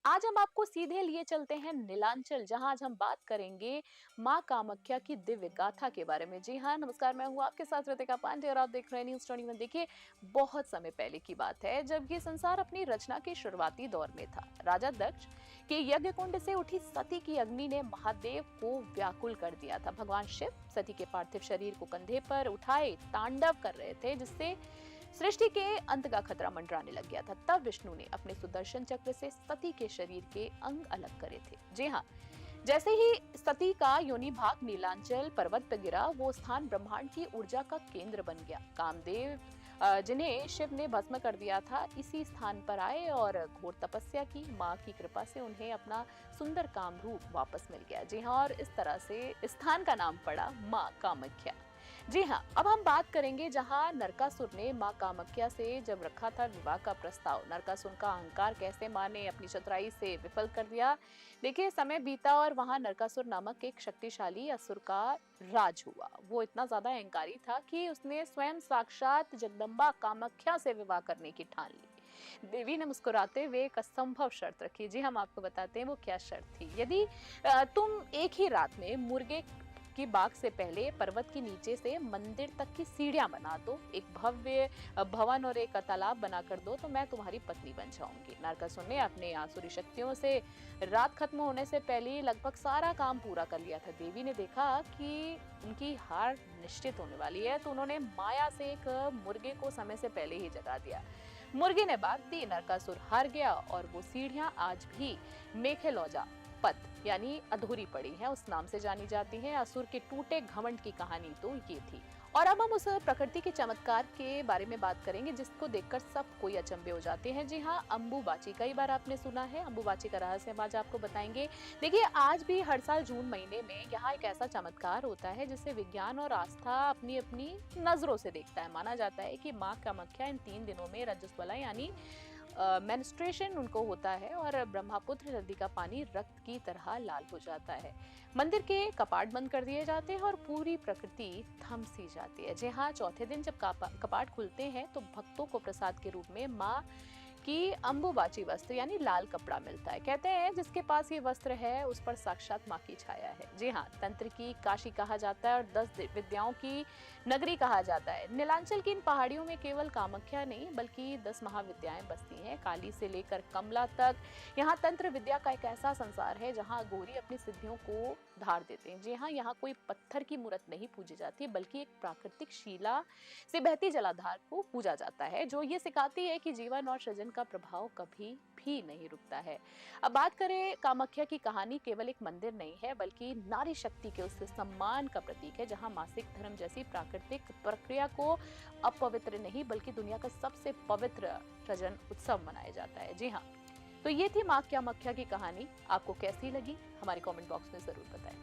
आज हम आपको सीधे लिए चलते हैं नीलांचल, जहां आज हम बात करेंगे मां कामाख्या की दिव्य गाथा के बारे में। जी हाँ, नमस्कार, मैं हूँ आपके साथ रितिका पांडे और आप देख रहे हैं न्यूज़ 21। देखिए, बहुत समय पहले की बात है जब ये संसार अपनी रचना के शुरुआती दौर में था। राजा दक्ष के यज्ञ कुंड से उठी सती की अग्नि ने महादेव को व्याकुल कर दिया था। भगवान शिव सती के पार्थिव शरीर को कंधे पर उठाए तांडव कर रहे थे, जिससे सृष्टि के अंत का खतरा मंडराने लग गया था। तब विष्णु ने अपने सुदर्शन चक्र से सती के शरीर के अंग अलग करे थे। जी हाँ, जैसे ही सती का योनि भाग नीलांचल पर्वत पर गिरा, वो स्थान ब्रह्मांड की ऊर्जा का केंद्र बन गया। कामदेव जिन्हें शिव ने भस्म कर दिया था, इसी स्थान पर आए और घोर तपस्या की। माँ की कृपा से उन्हें अपना सुंदर काम रूप वापस मिल गया। जी हाँ, और इस तरह से स्थान का नाम पड़ा माँ कामाख्या। जी हाँ, अब हम बात करेंगे जहां नरकासुर ने मां कामाख्या से जब रखा था विवाह का प्रस्ताव। नरकासुर का अहंकार कैसे मां ने अपनी चतुराई से विफल कर दिया। देखिए, समय बीता और वहां नरकासुर नामक एक शक्तिशाली असुर का राज हुआ। वो इतना ज्यादा अहंकारी था कि उसने स्वयं साक्षात जगदम्बा कामाख्या से विवाह करने की ठान ली। देवी ने मुस्कुराते हुए एक असंभव शर्त रखी। जी, हम आपको बताते हैं वो क्या शर्त थी। यदि तुम एक ही रात में मुर्गे की बाग से पहले पर्वत के नीचे से मंदिर तक की सीढ़ियां बना दो, एक भव्य भवन और एक तालाब बना कर दो, तो मैं तुम्हारी पत्नी बन जाऊंगी। नरकासुर ने अपने आसुरी शक्तियों से रात खत्म होने से पहले लगभग सारा काम पूरा कर लिया था। देवी ने देखा कि उनकी हार निश्चित होने वाली है, तो उन्होंने माया से एक मुर्गे को समय से पहले ही जगा दिया। मुर्गे ने बात दी, नरकासुर हार गया और वो सीढ़ियां आज भी मेखेलौजा पथ यानी अधूरी पड़ी है, उस नाम से जानी जाती है। असुर के टूटे घमंड की कहानी तो ये थी। और अब हम उस प्रकृति के चमत्कार के बारे में बात करेंगे जिसको देखकर सब कोई अचंभे हो जाते हैं। जी हाँ, अम्बुबाची। कई बार आपने सुना है अम्बुबाची का रहस्य, हम आज आपको बताएंगे। देखिए, आज भी हर साल जून महीने में यहाँ एक ऐसा चमत्कार होता है जिसे विज्ञान और आस्था अपनी अपनी नजरों से देखता है। माना जाता है कि माँ कामाख्या इन 3 दिनों में रजस्वला यानी मेंस्ट्रुएशन उनको होता है और ब्रह्मपुत्र नदी का पानी रक्त की तरह लाल हो जाता है। मंदिर के कपाट बंद कर दिए जाते हैं और पूरी प्रकृति थम सी जाती है। जी हाँ, चौथे दिन जब कपाट खुलते हैं तो भक्तों को प्रसाद के रूप में माँ कि अम्बुबाची वस्त्र यानी लाल कपड़ा मिलता है। कहते हैं जिसके पास ये वस्त्र है उस पर साक्षात माँ की छाया है। जी हाँ, तंत्र की काशी कहा जाता है और 10 विद्याओं की नगरी कहा जाता है। नीलांचल की इन पहाड़ियों में केवल कामाख्या नहीं बल्कि 10 महाविद्याएं बसती हैं, काली से लेकर कमला तक। यहाँ तंत्र विद्या का एक ऐसा संसार है जहाँ गौरी अपनी सिद्धियों को धार देते हैं। जी हाँ, यहाँ कोई पत्थर की मूर्त नहीं पूजी जाती बल्कि एक प्राकृतिक शिला से बहती जलाधार को पूजा जाता है, जो ये सिखाती है कि जीवन और सृजन का प्रभाव कभी भी नहीं रुकता है। अब बात करें कामाख्या की कहानी, केवल एक मंदिर नहीं है बल्कि नारी शक्ति के उस सम्मान का प्रतीक है जहां मासिक धर्म जैसी प्राकृतिक प्रक्रिया को अपवित्र नहीं बल्कि दुनिया का सबसे पवित्र सृजन उत्सव मनाया जाता है। जी हाँ, तो ये थी मां कामाख्या की कहानी। आपको कैसी लगी हमारे कमेंट बॉक्स में जरूर बताएं।